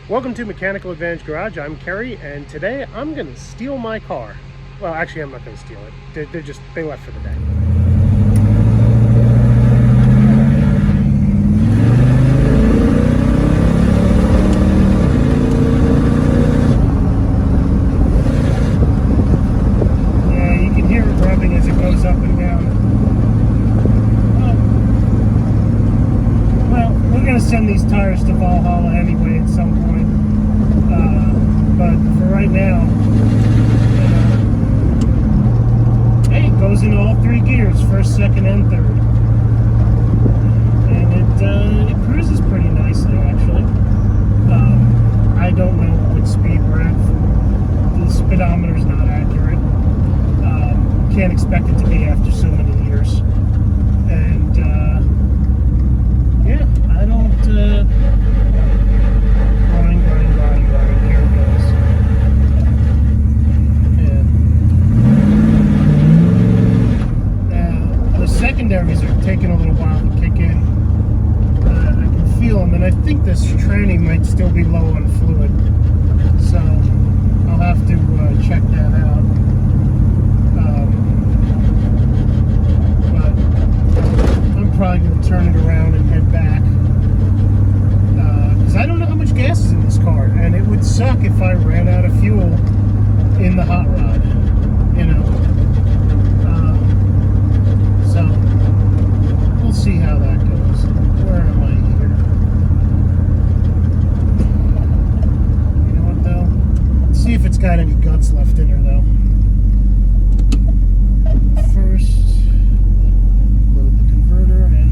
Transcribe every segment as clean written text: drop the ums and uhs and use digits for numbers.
Welcome to Mechanical Advantage Garage. I'm Kerry, and today I'm going to steal my car. Well, actually, I'm not going to steal it. They left for the day. Yeah, you can hear it rubbing as it goes up and down. Well, we're going to send these tires to Valhalla anyway at some point. But for right now, hey, it goes in all three gears, first, second, and third. And it cruises pretty nicely, actually. I don't know what speed we're at. The speedometer's not accurate. Can't expect it to be after so many years. And yeah, I don't grind. Here it goes. And the secondaries are taking a little while to kick in. I can feel them, and I think this tranny might still be low on fluid. So I'll have to check that out. But I'm probably going to turn it around and head back. I don't know how much gas is in this car, and it would suck if I ran out of fuel in the hot rod, you know. So we'll see how that goes. Where am I here? You know what though? Let's see if it's got any guts left in her though. First, load the converter and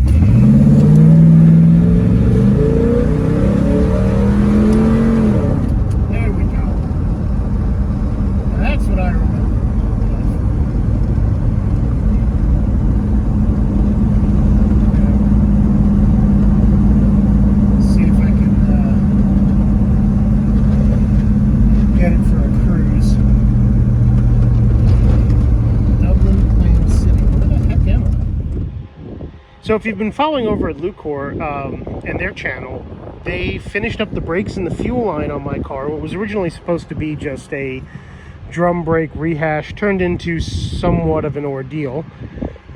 so if you've been following over at Lucore and their channel, they finished up the brakes and the fuel line on my car. What was originally supposed to be just a drum brake rehash turned into somewhat of an ordeal.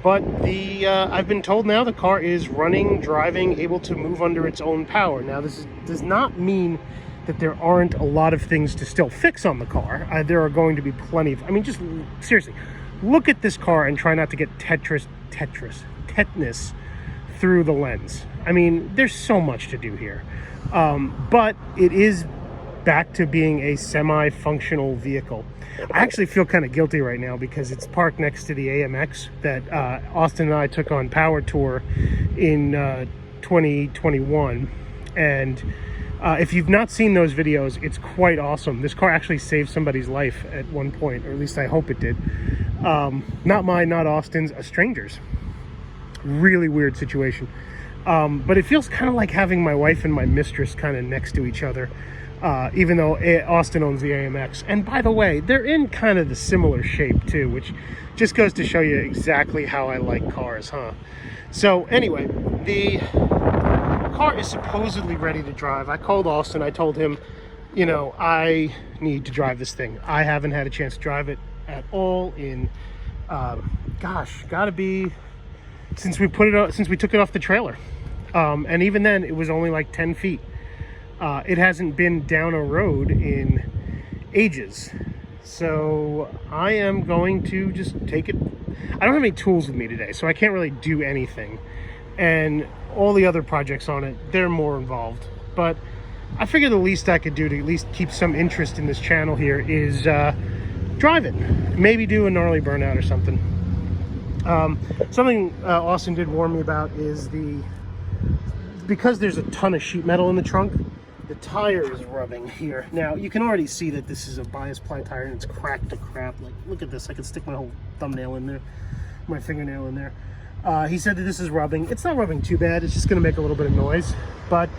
But I've been told now the car is running, driving, able to move under its own power. Now does not mean that there aren't a lot of things to still fix on the car. There are going to be plenty of, I mean, just seriously, look at this car and try not to get tetanus through the lens. I mean, there's so much to do here. But it is back to being a semi-functional vehicle. I actually feel kind of guilty right now because it's parked next to the AMX that Austin and I took on Power Tour in 2021. And if you've not seen those videos, it's quite awesome. This car actually saved somebody's life at one point, or at least I hope it did. Not mine, not Austin's, a stranger's. Really weird situation. But it feels kind of like having my wife and my mistress kind of next to each other, even though Austin owns the AMX. And by the way, they're in kind of the similar shape too, which just goes to show you exactly how I like cars, huh? So anyway, the car is supposedly ready to drive. I called Austin. I told him, you know, I need to drive this thing. I haven't had a chance to drive it at all in, gosh, gotta be since we took it off the trailer. And even then it was only like 10 feet. It hasn't been down a road in ages. So I am going to just take it. I don't have any tools with me today, so I can't really do anything. And all the other projects on it, they're more involved. But I figure the least I could do to at least keep some interest in this channel here is drive it. Maybe do a gnarly burnout or something. Something Austin did warn me about is because there's a ton of sheet metal in the trunk, the tire is rubbing here. Now you can already see that this is a bias ply tire and it's cracked to crap. Like, look at this. I can stick my whole thumbnail in there, my fingernail in there. He said that this is rubbing. It's not rubbing too bad. It's just going to make a little bit of noise, but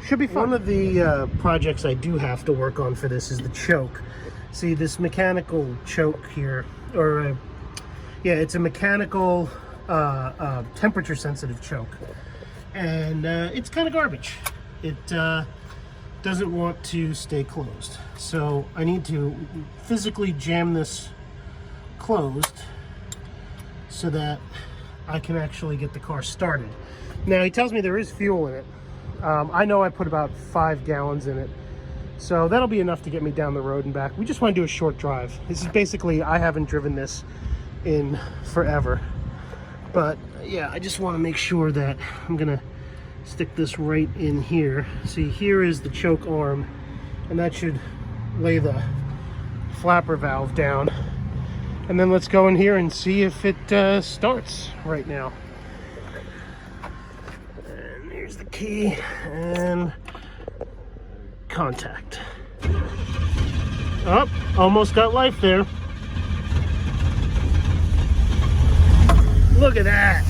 should be fun. One of the projects I do have to work on for this is the choke. See, this mechanical choke here, or yeah, it's a mechanical temperature sensitive choke, and it's kind of garbage. It doesn't want to stay closed. So I need to physically jam this closed so that I can actually get the car started. Now he tells me there is fuel in it. I know I put about 5 gallons in it, so that'll be enough to get me down the road and back. We just want to do a short drive. This is basically, I haven't driven this in forever, but yeah, I just want to make sure that I'm gonna stick this right in here. See, here is the choke arm, and that should lay the flapper valve down. And then let's go in here and see if it starts right now. And here's the key and contact. Oh, almost got life there. Look at that.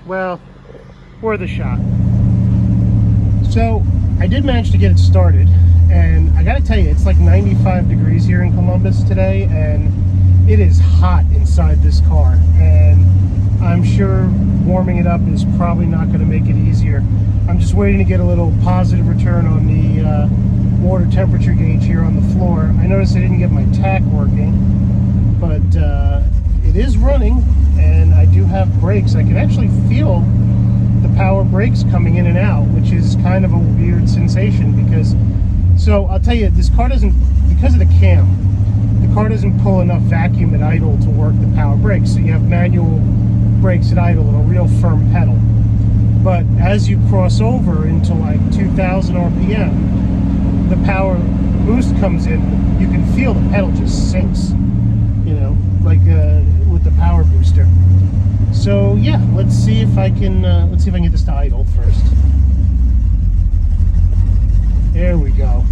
Well, worth a shot. So I did manage to get it started, and I gotta tell you, it's like 95 degrees here in Columbus today, and it is hot inside this car, and I'm sure warming it up is probably not going to make it easier. I'm just waiting to get a little positive return on the water temperature gauge here on the floor. I noticed I didn't get my tach working, but it is running, and I do have brakes. I can actually feel the power brakes coming in and out, which is kind of a weird sensation because, so I'll tell you, this car doesn't, because of the cam, the car doesn't pull enough vacuum at idle to work the power brakes. So you have manual brakes at idle and a real firm pedal. But as you cross over into like 2000 RPM, the power boost comes in. You can feel the pedal just sinks, you know, like with the power booster. So yeah, let's see if I can get this to idle first. There we go.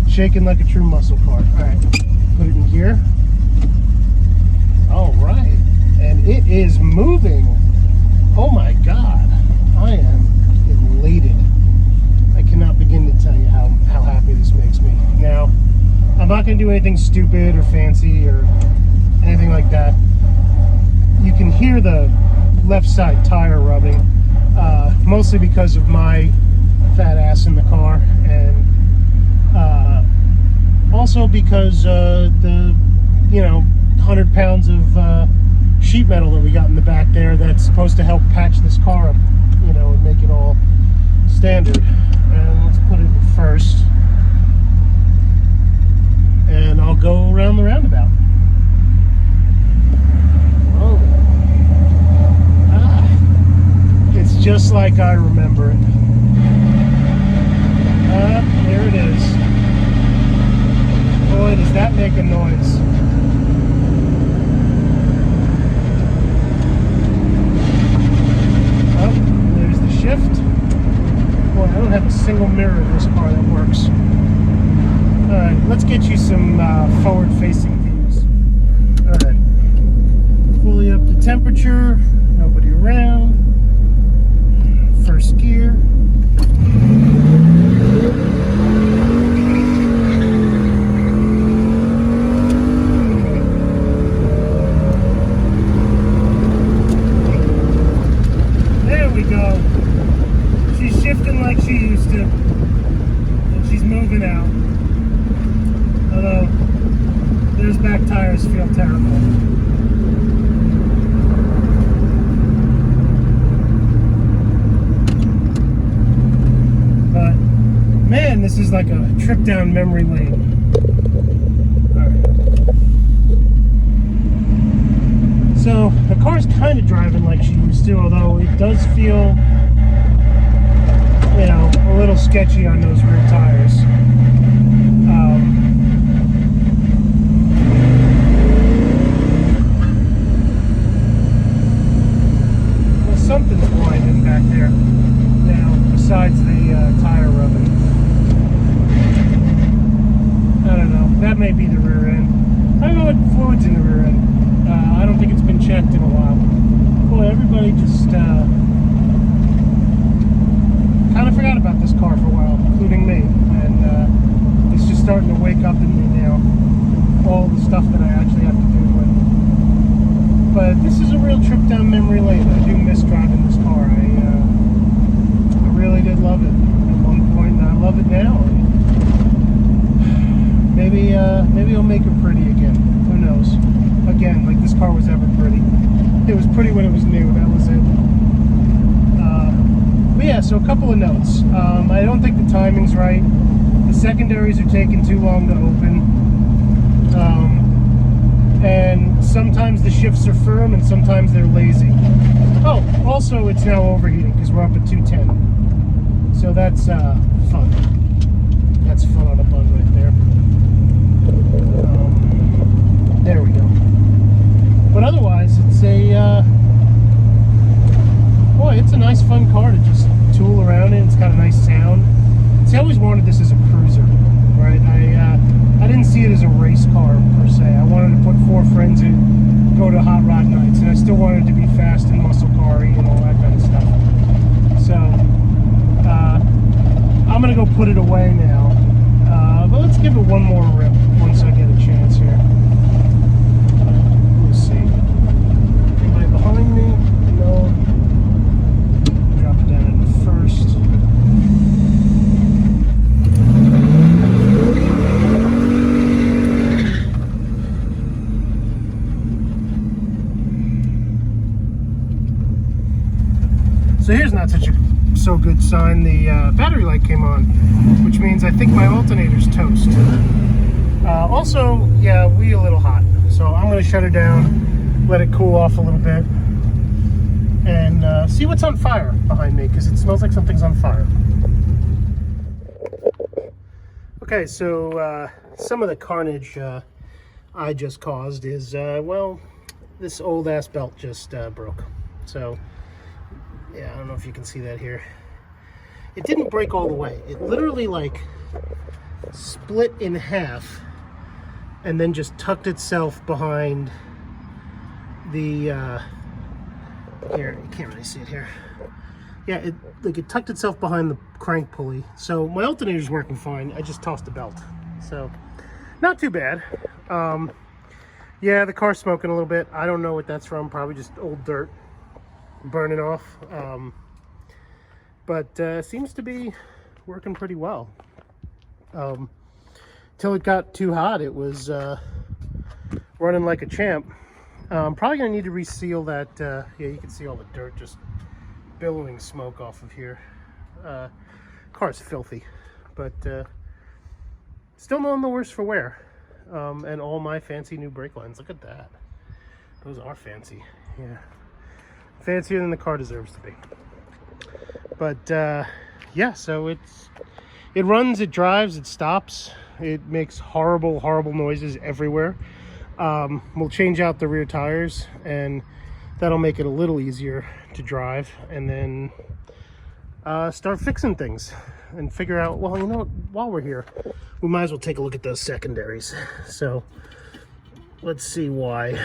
Shaking like a true muscle car. All right, put it in gear. All right, and it is moving. Oh my God, I am elated. I cannot begin to tell you how happy this makes me. Now, I'm not going to do anything stupid or fancy or anything like that. You can hear the left side tire rubbing, mostly because of my fat ass in the car, and also because the 100 pounds of sheet metal that we got in the back there that's supposed to help patch this car up, and make it all standard. And let's put it in first, and I'll go around the roundabout. Oh, it's just like I remember it. There it is. Boy, does that make a noise. Oh, there's the shift. Boy, I don't have a single mirror in this car that works. Alright, let's get you some forward-facing views. Alright, fully up to temperature, nobody around. First gear. There we go. She's shifting like she used to. And she's moving out. Although, those back tires feel terrible. But, man, this is like a trip down memory lane. Alright. So, the car's kind of driving like she used to, although it does feel, a little sketchy on those rear tires. Well, something's blinding back there now, besides the tire rubbing. I don't know. That may be the rear end. I don't know what fluid's in the rear end. I don't think it's been checked in a while. Boy, everybody just make it pretty again. Who knows? Again, like this car was ever pretty. It was pretty when it was new. That was it. But yeah, so a couple of notes. I don't think the timing's right. The secondaries are taking too long to open. And sometimes the shifts are firm and sometimes they're lazy. Oh, also it's now overheating because we're up at 210. So that's fun. That's fun on a bun right there. There we go. But otherwise, it's a boy, it's a nice fun car to just tool around in. It's got a nice sound. See, I always wanted this as a cruiser, right? I didn't see it as a race car per se. I wanted to put 4 friends in, go to hot rod nights, and I still wanted it to be fast and muscle car-y and all that kind of stuff. So I'm gonna go put it away now. But let's give it one more rip once I get a chance here. Let's see. Anybody behind me? No. Drop it down into first. So here's not such a so good sign. The battery light came on, which means I think my alternator's toast. Also, yeah, we a little hot. So I'm going to shut it down, let it cool off a little bit, and see what's on fire behind me, because it smells like something's on fire. Okay, so some of the carnage I just caused is, well, this old ass belt just broke. So yeah, I don't know if you can see that here. It didn't break all the way. It literally like split in half and then just tucked itself behind the here, you can't really see it here. Yeah, it tucked itself behind the crank pulley. So my alternator's working fine. I just tossed the belt. So not too bad. Yeah, the car's smoking a little bit. I don't know what that's from. Probably just old dirt burning off, but seems to be working pretty well. Till it got too hot, it was running like a champ. I'm probably gonna need to reseal that. Yeah, you can see all the dirt just billowing smoke off of here. Car's filthy, but still none the worse for wear. And all my fancy new brake lines, look at that. Those are fancy. Yeah, fancier than the car deserves to be. But yeah, so it runs, it drives, it stops, it makes horrible noises everywhere. We'll change out the rear tires and that'll make it a little easier to drive, and then start fixing things and figure out, well, you know what, while we're here we might as well take a look at those secondaries. So let's see why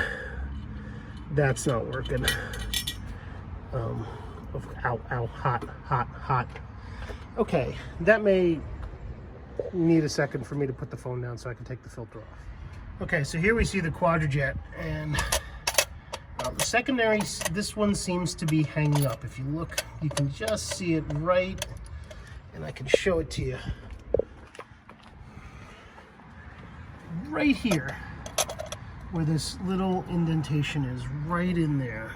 that's not working. Ow, hot. Okay, that may need a second for me to put the phone down so I can take the filter off. Okay, so here we see the quadrajet, and the secondary, this one seems to be hanging up. If you look, you can just see it right, and I can show it to you. Right here, where this little indentation is, right in there.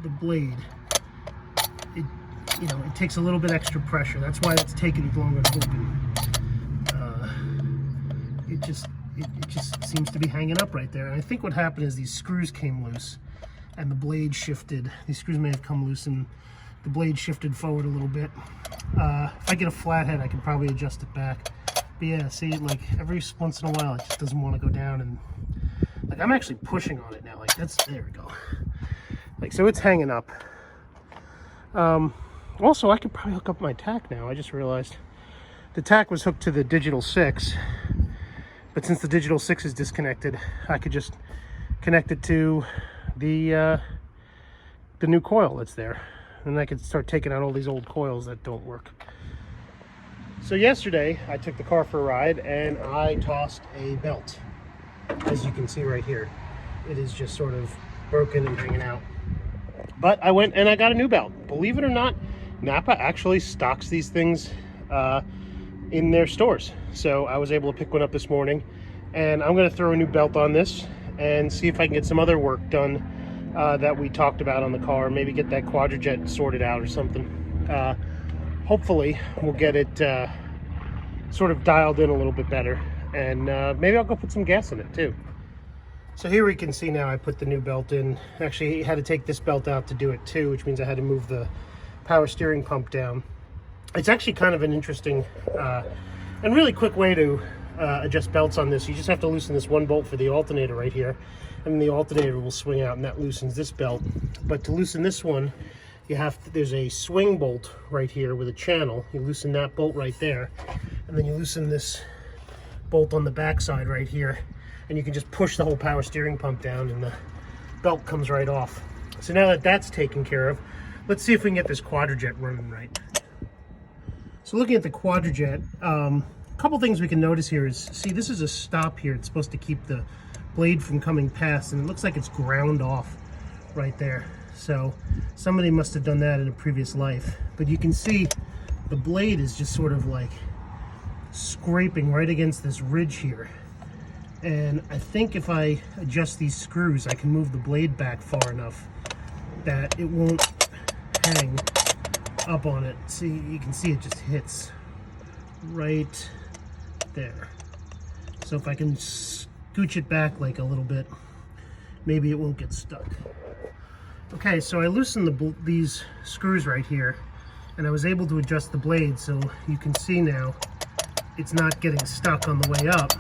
The blade, it takes a little bit extra pressure. That's why it's taking longer to open. It just seems to be hanging up right there. And I think what happened is these screws came loose and the blade shifted. These screws may have come loose and the blade shifted forward a little bit. If I get a flathead, I can probably adjust it back. But yeah, see, like every once in a while, it just doesn't want to go down, and like I'm actually pushing on it now. Like there we go. Like, so it's hanging up. Also, I could probably hook up my tack now. I just realized the tack was hooked to the digital 6, but since the digital 6 is disconnected, I could just connect it to the new coil that's there, and I could start taking out all these old coils that don't work. So yesterday, I took the car for a ride and I tossed a belt. As you can see right here, it is just sort of broken and hanging out. But I went and I got a new belt. Believe it or not, Napa actually stocks these things in their stores. So I was able to pick one up this morning, and I'm going to throw a new belt on this and see if I can get some other work done that we talked about on the car. Maybe get that quadrajet sorted out or something. Hopefully we'll get it sort of dialed in a little bit better, and maybe I'll go put some gas in it too. So here we can see now I put the new belt in. Actually, I had to take this belt out to do it too, which means I had to move the power steering pump down. It's actually kind of an interesting and really quick way to adjust belts on this. You just have to loosen this one bolt for the alternator right here, and then the alternator will swing out, and that loosens this belt. But to loosen this one, you have to, there's a swing bolt right here with a channel. You loosen that bolt right there, and then you loosen this bolt on the back side right here, and you can just push the whole power steering pump down and the belt comes right off. So now that that's taken care of, let's see if we can get this quadrajet running right. So looking at the quadrajet, a couple things we can notice here is, see, this is a stop here. It's supposed to keep the blade from coming past, and it looks like it's ground off right there. So somebody must have done that in a previous life. But you can see the blade is just sort of like scraping right against this ridge here. And I think if I adjust these screws, I can move the blade back far enough that it won't hang up on it. See, you can see it just hits right there. So if I can scooch it back like a little bit, maybe it won't get stuck. Okay, so I loosened these screws right here, and I was able to adjust the blade, so you can see now it's not getting stuck on the way up.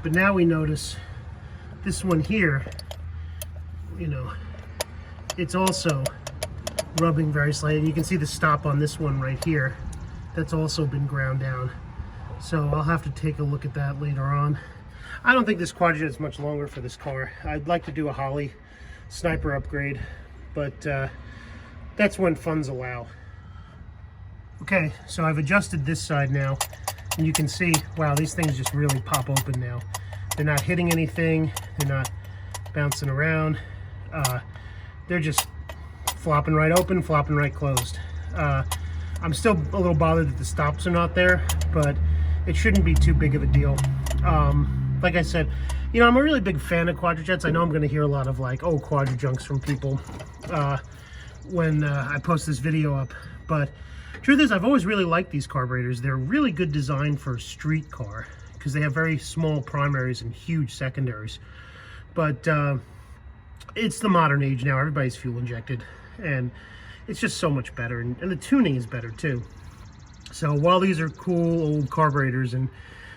But now we notice this one here, you know, it's also rubbing very slightly. You can see the stop on this one right here. That's also been ground down. So I'll have to take a look at that later on. I don't think this quadrajet is much longer for this car. I'd like to do a Holly Sniper upgrade, but that's when funds allow. Okay, so I've adjusted this side now, and you can see, wow, these things just really pop open now. They're not hitting anything. They're not bouncing around. They're just flopping right open, flopping right closed. I'm still a little bothered that the stops are not there, but it shouldn't be too big of a deal. Like I said, you know, I'm a really big fan of quadrajets. I know I'm going to hear a lot of like, oh, quadrajunks from people when I post this video up, but truth is, I've always really liked these carburetors. They're really good design for a street car because they have very small primaries and huge secondaries. But it's the modern age now. Everybody's fuel injected, and it's just so much better, and the tuning is better too. So while these are cool old carburetors and,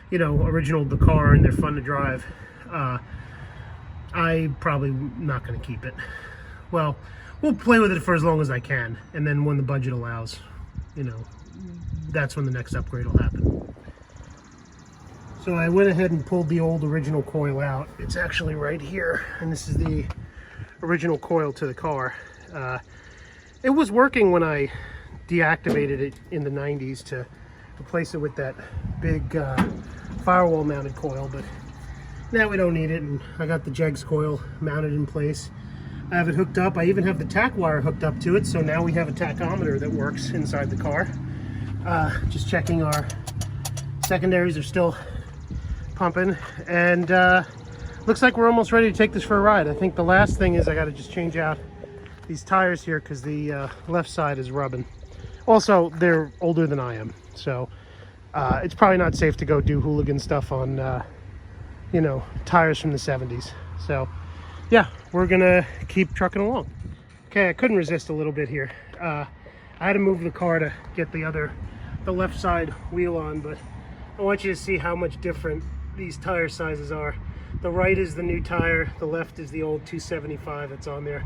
you know, original Dakar and they're fun to drive, I'm probably not going to keep it. Well, we'll play with it for as long as I can, and then when the budget allows, you know, that's when the next upgrade will happen. So I went ahead and pulled the old original coil out. It's actually right here, and this is the original coil to the car. It was working when I deactivated it in the 90s to replace it with that big firewall mounted coil, but now we don't need it, and I got the Jegs coil mounted in place. I have it hooked up. I even have the tack wire hooked up to it, so now we have a tachometer that works inside the car. Just checking our secondaries are still pumping, and looks like we're almost ready to take this for a ride. I think the last thing is I got to just change out these tires here because the left side is rubbing. Also, they're older than I am, so it's probably not safe to go do hooligan stuff on you know, tires from the 70s. So yeah, we're gonna keep trucking along. Okay, I couldn't resist a little bit here. I had to move the car to get the left side wheel on, but I want you to see how much different these tire sizes are. The right is the new tire, the left is the old 275 that's on there.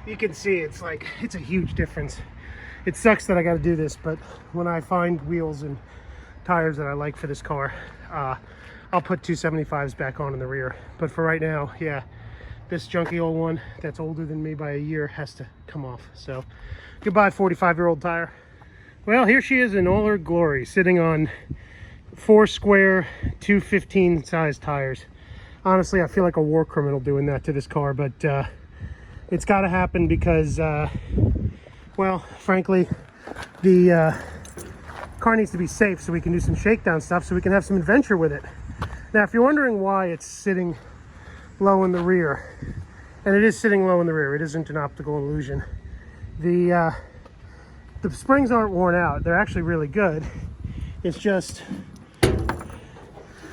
You can see it's like, it's a huge difference. It sucks that I got to do this, but when I find wheels and tires that I like for this car, I'll put 275s back on in the rear. But for right now, yeah, this junky old one that's older than me by a year has to come off. So goodbye, 45-year-old tire. Well, here she is in all her glory, sitting on 4 square 215 size tires. Honestly, I feel like a war criminal doing that to this car, but it's got to happen because well, frankly, the car needs to be safe so we can do some shakedown stuff, so we can have some adventure with it. Now, if you're wondering why it's sitting low in the rear, and it is sitting low in the rear, it isn't an optical illusion. The springs aren't worn out. They're actually really good. It's just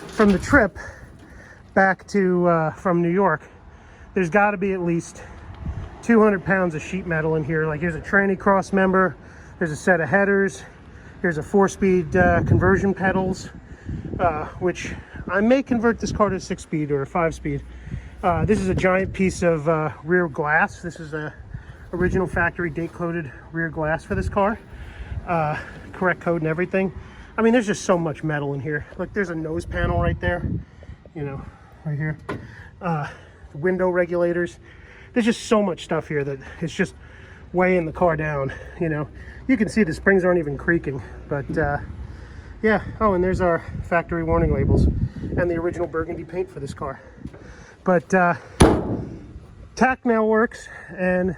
from the trip back to from New York, there's got to be at least 200 pounds of sheet metal in here. Like, here's a tranny cross member, there's a set of headers, here's a 4-speed conversion pedals, which I may convert this car to a 6-speed or a 5-speed. This is a giant piece of rear glass. This is a original factory date-coded rear glass for this car. Correct code and everything. I mean, there's just so much metal in here. Look, there's a nose panel right there, you know, right here. Window regulators. There's just so much stuff here that it's just weighing the car down, you know. You can see the springs aren't even creaking, but yeah. Oh, and there's our factory warning labels and the original burgundy paint for this car. But tack now works, and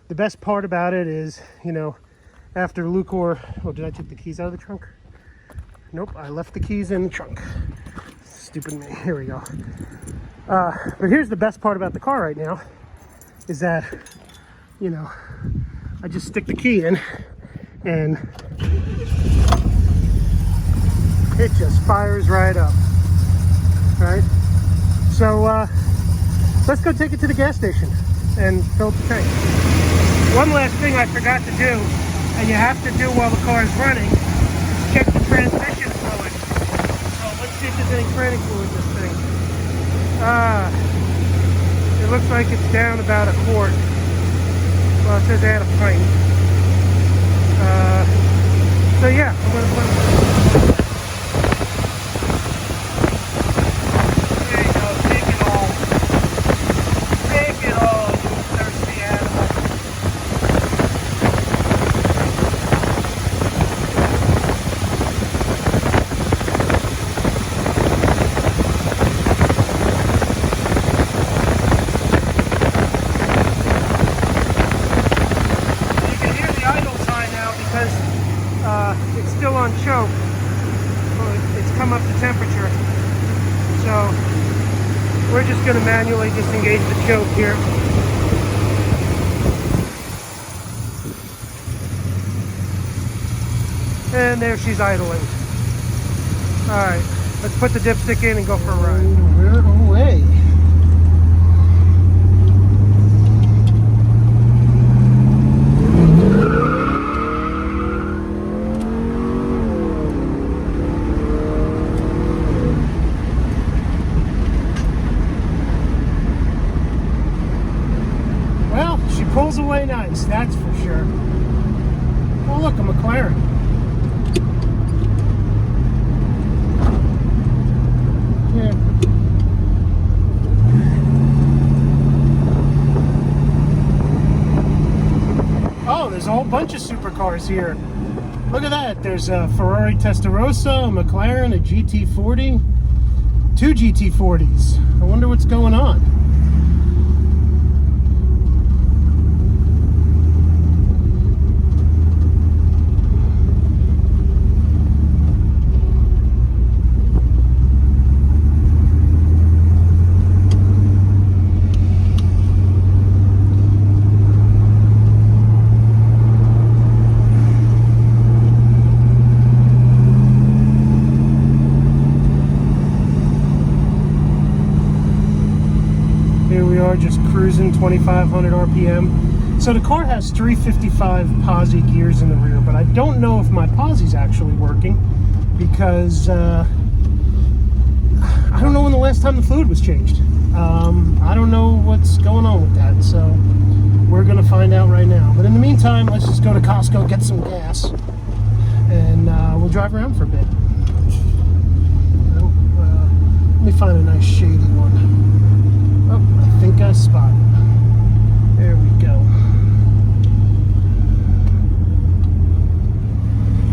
the best part about it is, you know, after Lucore... Oh, did I take the keys out of the trunk? Nope, I left the keys in the trunk. Stupid me. Here we go. But here's the best part about the car right now, is that, you know, I just stick the key in and it just fires right up. Right? So let's go take it to the gas station and fill up the tank. One last thing I forgot to do, and you have to do while the car is running, is check the transmission fluid. So let's see if there's any tranny fluid in this thing. It looks like it's down about a quart. Well, it says add a pint. So yeah, I'm gonna put... There you go, take it all. Take it all, you thirsty animal. It's still on choke. It's come up to temperature. So we're just going to manually disengage the choke here. And there she's idling. Alright, let's put the dipstick in and go for a ride. We're away. Pulls away nice, that's for sure. Oh look, a McLaren. Yeah. Oh, there's a whole bunch of supercars here. Look at that. There's a Ferrari Testarossa, a McLaren, a GT40, 2 GT40s. I wonder what's going on. Just cruising 2,500 RPM. So the car has 355 posi gears in the rear, but I don't know if my posi's actually working because I don't know when the last time the fluid was changed. I don't know what's going on with that, so we're gonna find out right now. But in the meantime, let's just go to Costco, get some gas, and we'll drive around for a bit. Let me find a nice shady one. Oh, I think I spot it. There we go.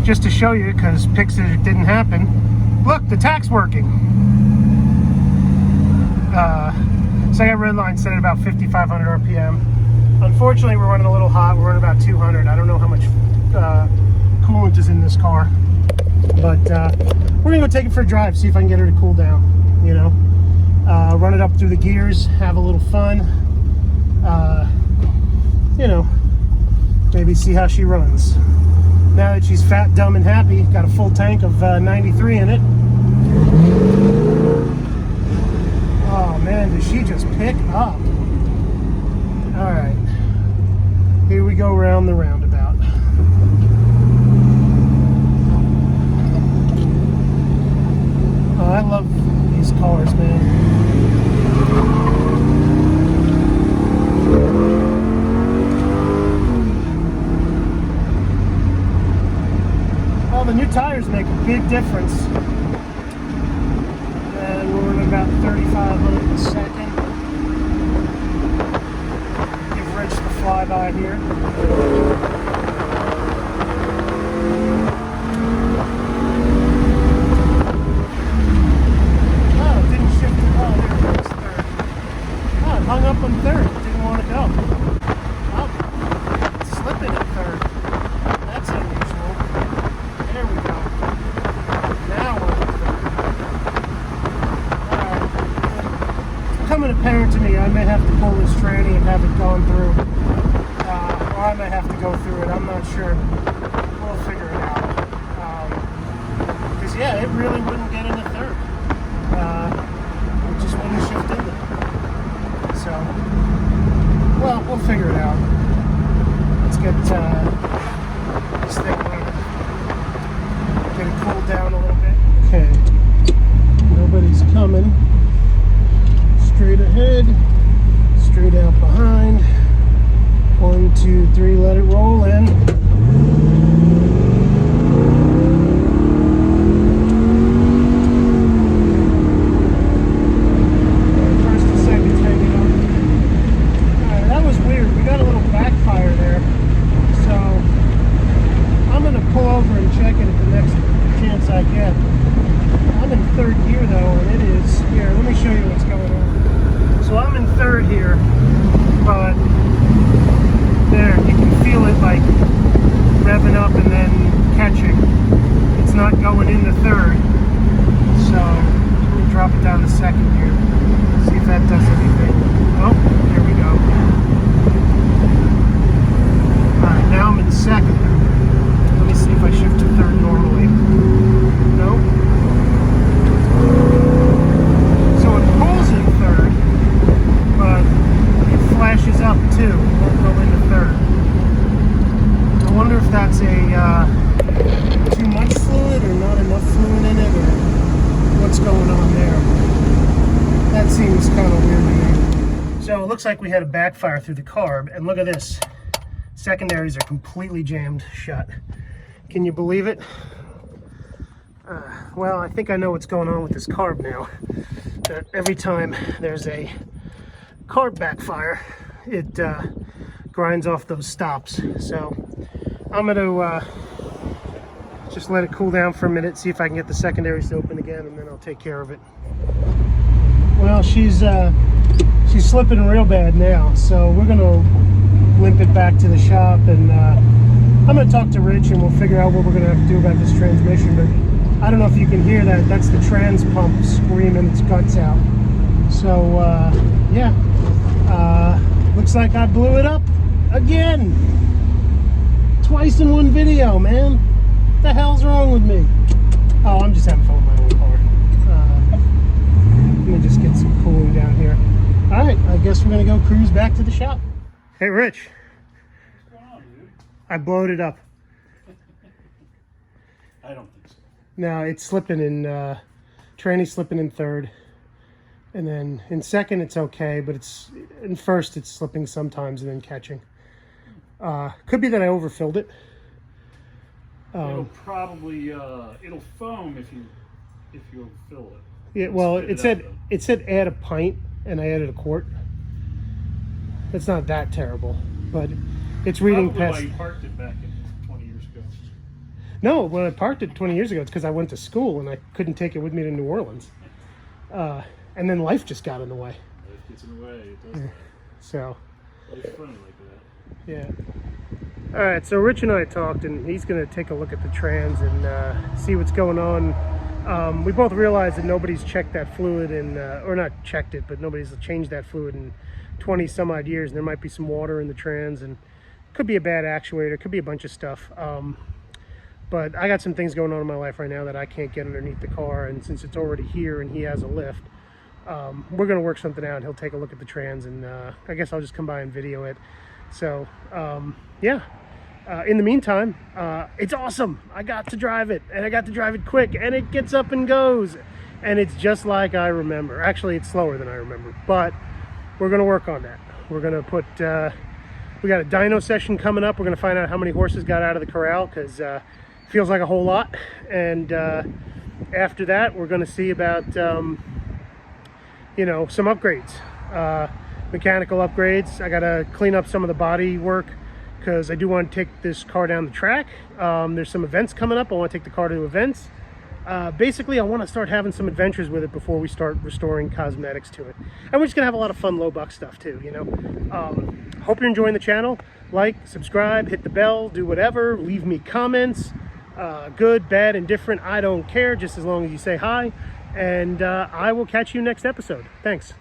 Just to show you, because Pick said it didn't happen. Look, the tach's working. So I got red line set at about 5,500 RPM. Unfortunately, we're running a little hot. We're running about 200. I don't know how much coolant is in this car. to take it for a drive, see if I can get her to cool down, you know. Run it up through the gears, have a little fun. You know, maybe see how she runs. Now that she's fat, dumb, and happy, got a full tank of 93 in it. Oh man, does she just pick up? All right, here we go around the roundabout. Oh, I love these cars, man. Well, the new tires make a big difference. And we're at about 3,500 a second. Give Rich the flyby here. Oh, it didn't shift at all. There it goes, third. Oh, it hung up on third. It didn't want to go. Oh, it's slipping at third. That's unusual. There we go. Now we're at third. Alright. It's becoming apparent to me I may have to pull this tranny and have it gone through. Or I may have to go through it. I'm not sure. We'll figure it out. Because, yeah, it really wouldn't get into third. It just wouldn't shift in there. So, well, we'll figure it out. Let's get this thing running. Get it cooled down a little bit. Okay. Nobody's coming. Straight ahead. Straight out behind. 1, 2, 3, let it roll in. First and second's hanging up. Alright, that was weird. We got a little backfire there. So I'm gonna pull over and check it at the next chance I get. I'm in third gear though, and it is here. Let me show you what's going on. So I'm in third here, but there, you can feel it like revving up and then catching. It's not going into third. So let me drop it down to second here. See if that does anything. Oh, there we go. Alright, now I'm in second. Let me see if I shift to third normally. Nope. So it pulls in third, but it flashes up too. It won't go into third. I wonder if that's too much fluid or not enough fluid in it, or what's going on there. That seems kind of weird to me. So it looks like we had a backfire through the carb, and look at this. Secondaries are completely jammed shut. Can you believe it? Well, I think I know what's going on with this carb now. That every time there's a carb backfire, it grinds off those stops. So I'm going to just let it cool down for a minute, see if I can get the secondaries to open again, and then I'll take care of it. Well, she's slipping real bad now, so we're going to limp it back to the shop, and I'm going to talk to Rich and we'll figure out what we're going to have to do about this transmission. But I don't know if you can hear that. That's the trans pump screaming its guts out. So yeah, looks like I blew it up again. Twice in one video, man. What the hell's wrong with me? Oh, I'm just having fun with my own car. Let me just get some cooling down here. All right, I guess we're going to go cruise back to the shop. Hey, Rich. What's going on, dude? I blowed it up. I don't think so. No, it's slipping in, tranny's slipping in third. And then in second, it's okay, but it's in first, it's slipping sometimes and then catching. Could be that I overfilled it. It'll probably, it'll foam if you fill it. Yeah, well, it said add a pint, and I added a quart. It's not that terrible, but it's reading Probably past. why you parked it back in 20 years ago. No, when I parked it 20 years ago, it's because I went to school and I couldn't take it with me to New Orleans. And then life just got in the way. Life gets in the way. It does. So. It's funny like that. Yeah. All right, so Rich and I talked, and he's going to take a look at the trans and see what's going on We both realized that nobody's checked that fluid in, or not checked it, but nobody's changed that fluid in 20 some odd years, and there might be some water in the trans, and could be a bad actuator, could be a bunch of stuff. But I got some things going on in my life right now that I can't get underneath the car, and since it's already here and he has a lift, we're going to work something out. He'll take a look at the trans, and I guess I'll just come by and video it. So yeah, in the meantime, it's awesome. I got to drive it, and I got to drive it quick, and it gets up and goes, and it's just like I remember. Actually, it's slower than I remember, but we're going to work on that. We're going to put we got a dyno session coming up. We're going to find out how many horses got out of the corral, because feels like a whole lot. And after that, we're going to see about you know, some upgrades, mechanical upgrades. I got to clean up some of the body work, because I do want to take this car down the track. There's some events coming up. I want to take the car to events. Basically, I want to start having some adventures with it before we start restoring cosmetics to it. And we're just going to have a lot of fun low buck stuff too, you know. Hope you're enjoying the channel. Like, subscribe, hit the bell, do whatever. Leave me comments. Good, bad, indifferent, I don't care, just as long as you say hi. And I will catch you next episode. Thanks.